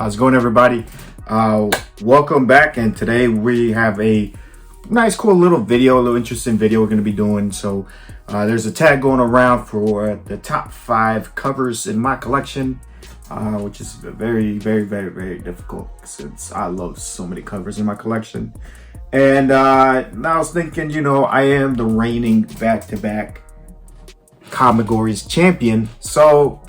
How's it going, everybody? Welcome back, and today we have a nice cool little video, a little interesting video we're going to be doing. So there's a tag going around for the top 5 covers in my collection, which is very difficult since I love so many covers in my collection. And I was thinking, I am the reigning back-to-back Comigories champion, so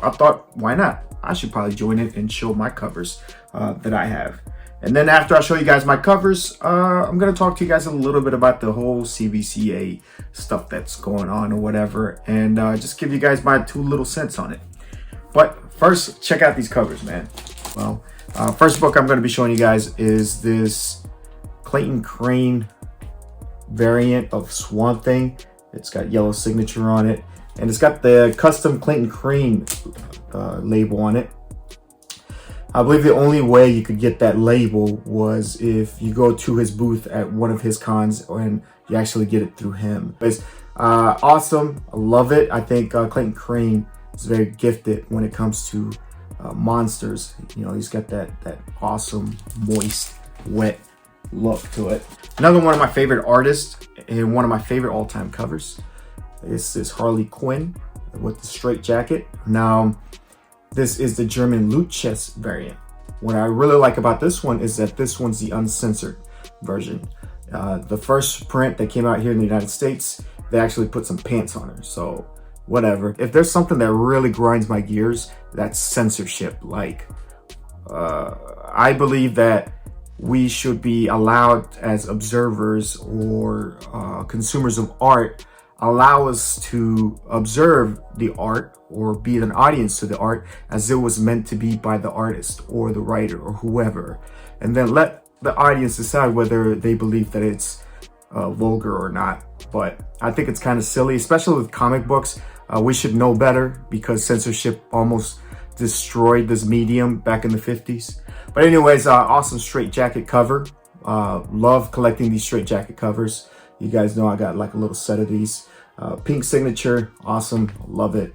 I thought, why not? I should probably join it and show my covers that I have. And then after I show you guys my covers, I'm going to talk to you guys a little bit about the whole CBCA stuff that's going on or whatever, and just give you guys my 2 little cents on it. But first, check out these covers, man. Well, first book I'm going to be showing you guys is this Clayton Crane variant of Swamp Thing. It's got yellow signature on it, and it's got the custom Clayton Crane label on it. I believe the only way you could get that label was if you go to his booth at one of his cons and you actually get it through him. It's awesome. I love it. I think Clayton Crane is very gifted when it comes to monsters. He's got that awesome, moist, wet look to it. Another one of my favorite artists and one of my favorite all-time covers is this Harley Quinn with the straight jacket. Now, this is the German loot chest variant. What I really like about this one is that this one's the uncensored version. The first print that came out here in the United States, they actually put some pants on her, so whatever. If there's something that really grinds my gears, that's censorship. I believe that we should be allowed as observers or consumers of art, allow us to observe the art or be an audience to the art as it was meant to be by the artist or the writer or whoever, and then let the audience decide whether they believe that it's vulgar or not. But I think it's kind of silly, especially with comic books. We should know better because censorship almost destroyed this medium back in the 50s. But anyways, awesome straight jacket cover. Love collecting these straight jacket covers. You guys know I got like a little set of these. Pink signature, awesome, love it.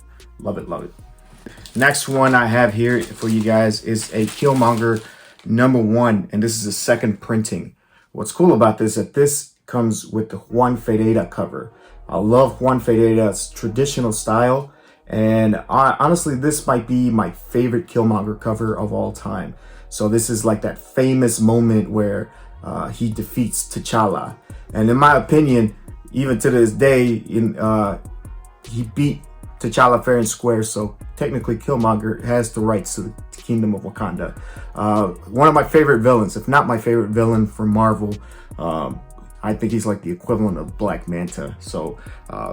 Next one I have here for you guys is a Killmonger #1, and this is a second printing. What's cool about this is that this comes with the Juan Ferreira cover. I love Juan Ferreira's traditional style, and honestly, this might be my favorite Killmonger cover of all time. So this is like that famous moment where he defeats T'Challa. And in my opinion, even to this day, he beat T'Challa fair and square, so technically Killmonger has the rights to the Kingdom of Wakanda. One of my favorite villains, if not my favorite villain from Marvel. I think he's like the equivalent of Black Manta. So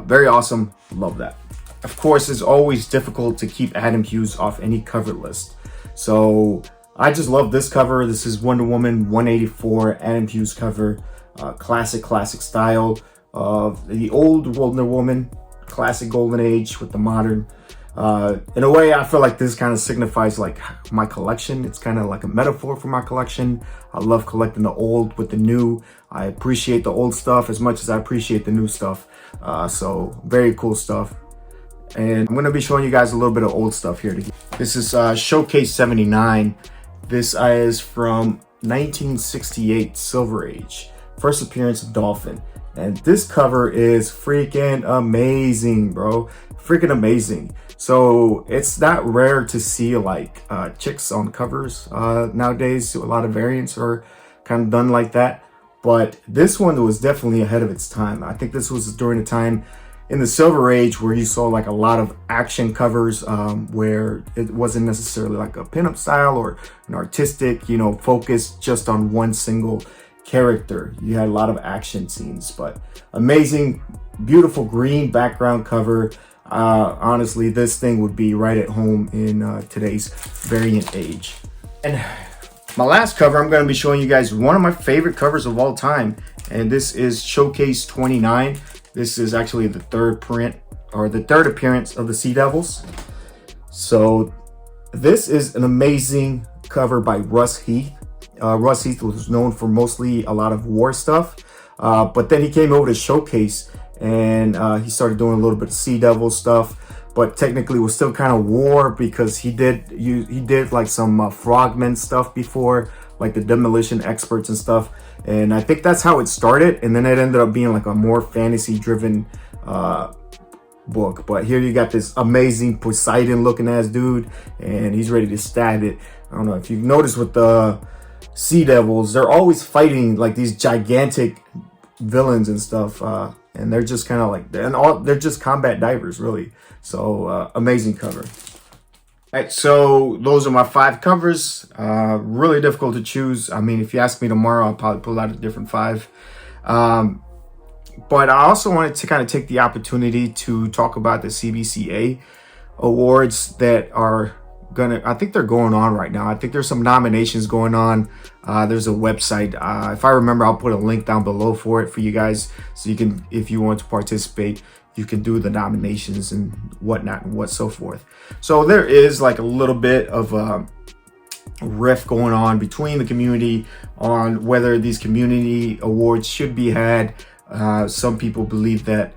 very awesome, love that. Of course, it's always difficult to keep Adam Hughes off any cover list. So I just love this cover. This is Wonder Woman 184 Adam Hughes cover. Classic style of the old Wonder Woman, classic golden age with the modern. In a way, I feel like this kind of signifies like my collection. It's kind of like a metaphor for my collection. I love collecting the old with the new. I appreciate the old stuff as much as I appreciate the new stuff. So very cool stuff. And I'm going to be showing you guys a little bit of old stuff here. This is Showcase 79. This is from 1968 Silver Age. First appearance of Dolphin. And this cover is freaking amazing, bro. Freaking amazing. So it's not rare to see like chicks on covers nowadays. A lot of variants are kind of done like that. But this one was definitely ahead of its time. I think this was during the time in the Silver Age where you saw like a lot of action covers where it wasn't necessarily like a pinup style or an artistic, focus just on one single character. You had a lot of action scenes, but amazing, beautiful green background cover. Honestly, this thing would be right at home in today's variant age. And my last cover, I'm going to be showing you guys one of my favorite covers of all time, and this is Showcase 29. This is actually the third print or the third appearance of the Sea Devils. So this is an amazing cover by Russ Heath. Russ Heath was known for mostly a lot of war stuff, but then he came over to Showcase and he started doing a little bit of Sea Devil stuff. But technically, it was still kind of war because he did like some Frogmen stuff before, like the demolition experts and stuff. And I think that's how it started, and then it ended up being like a more fantasy driven book. But here you got this amazing Poseidon looking ass dude, and he's ready to stab it. I don't know if you've noticed with the Sea Devils, they're always fighting like these gigantic villains and stuff, and they're just kind of like, they're just combat divers, really. So amazing cover. All right, so those are my 5 covers. Really difficult to choose. I mean, if you ask me tomorrow, I'll probably pull out a different 5. But I also wanted to kind of take the opportunity to talk about the CBCA awards that are I think they're going on right now. I think there's some nominations going on. There's a website. If I remember, I'll put a link down below for it for you guys, so you can, if you want to participate, you can do the nominations and whatnot and so forth. So there is like a little bit of a rift going on between the community on whether these community awards should be had. Some people believe that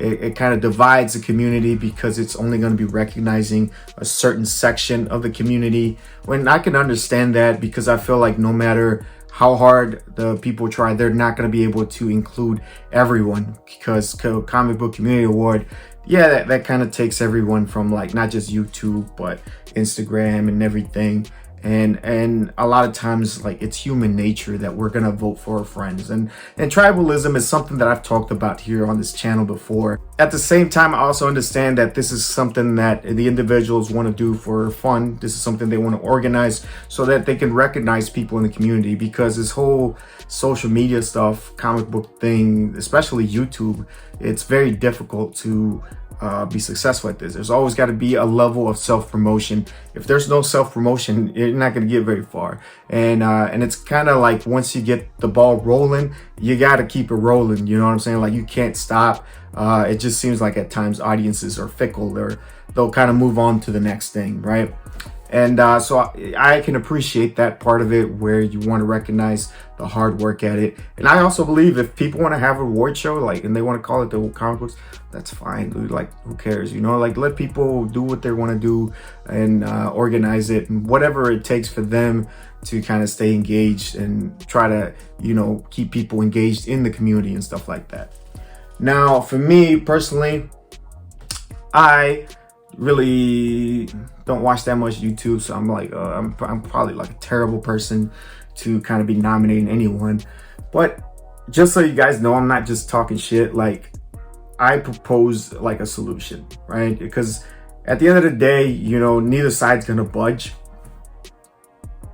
it kind of divides the community because it's only going to be recognizing a certain section of the community. When I can understand that, because I feel like no matter how hard the people try, they're not going to be able to include everyone, because Comic Book Community Award, yeah, that kind of takes everyone from like not just YouTube but Instagram and everything. And a lot of times, like, it's human nature that we're gonna vote for our friends, and tribalism is something that I've talked about here on this channel before. At the same time, I also understand that this is something that the individuals want to do for fun. This is something they want to organize so that they can recognize people in the community, because this whole social media stuff, comic book thing, especially YouTube, it's very difficult to be successful at this. There's always got to be a level of self-promotion. If there's no self-promotion, you're not going to get very far. And it's kind of like, once you get the ball rolling, you got to keep it rolling. You know what I'm saying? Like, you can't stop. It just seems like at times audiences are fickle. They'll kind of move on to the next thing, right? And so I can appreciate that part of it, where you want to recognize the hard work at it. And I also believe if people want to have a award show, like, and they want to call it the comic books, that's fine, dude. Like, who cares? You know, like, let people do what they want to do and organize it, and whatever it takes for them to kind of stay engaged and try to, you know, keep people engaged in the community and stuff like that. Now, for me personally, I really don't watch that much YouTube, so I'm like, I'm probably like a terrible person to kind of be nominating anyone. But just so you guys know, I'm not just talking shit. Like, I propose like a solution, right? Because at the end of the day, you know, neither side's gonna budge.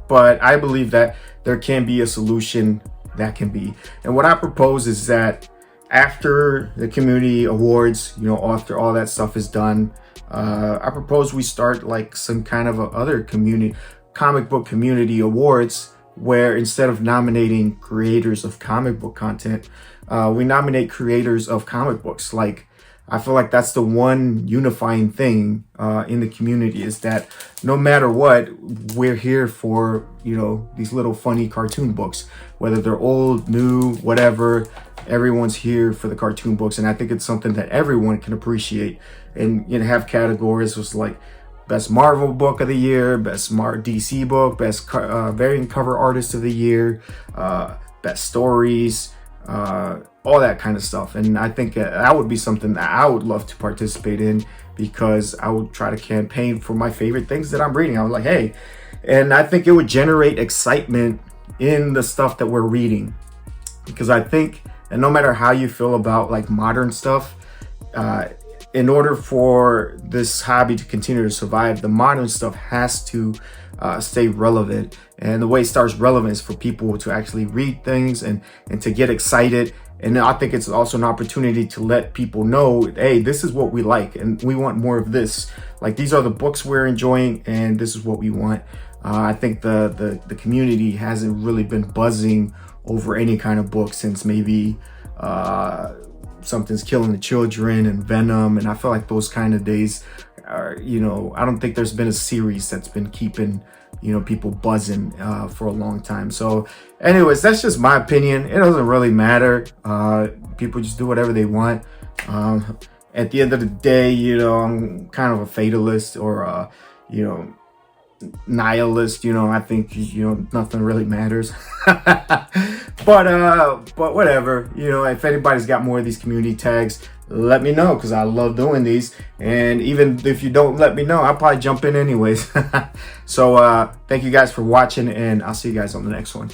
But I believe that there can be a solution that can be. And what I propose is that after the community awards, you know, after all that stuff is done, I propose we start like some kind of other comic book community awards, where instead of nominating creators of comic book content, we nominate creators of comic books. Like, I feel like that's the one unifying thing in the community, is that no matter what, we're here for, you know, these little funny cartoon books, whether they're old, new, whatever. Everyone's here for the cartoon books, and I think it's something that everyone can appreciate. And, you know, have categories was like best Marvel book of the year, best DC book, best variant cover artist of the year, best stories, all that kind of stuff. And I think that would be something that I would love to participate in, because I would try to campaign for my favorite things that I'm reading. I was like, hey, and I think it would generate excitement in the stuff that we're reading, because I think, and no matter how you feel about like modern stuff, in order for this hobby to continue to survive, the modern stuff has to stay relevant. And the way it starts relevant is for people to actually read things and to get excited. And I think it's also an opportunity to let people know, hey, this is what we like and we want more of this. Like, these are the books we're enjoying and this is what we want. I think the community hasn't really been buzzing over any kind of book since maybe Something's Killing the Children and Venom. And I feel like those kind of days are, you know, I don't think there's been a series that's been keeping, you know, people buzzing for a long time. So anyways, that's just my opinion. It doesn't really matter. People just do whatever they want. At the end of the day, you know, I'm kind of a fatalist or you know, nihilist. You know, I think, you know, nothing really matters. But whatever. You know, if anybody's got more of these community tags, let me know, because I love doing these. And even if you don't let me know, I'll probably jump in anyways. So thank you guys for watching, and I'll see you guys on the next one.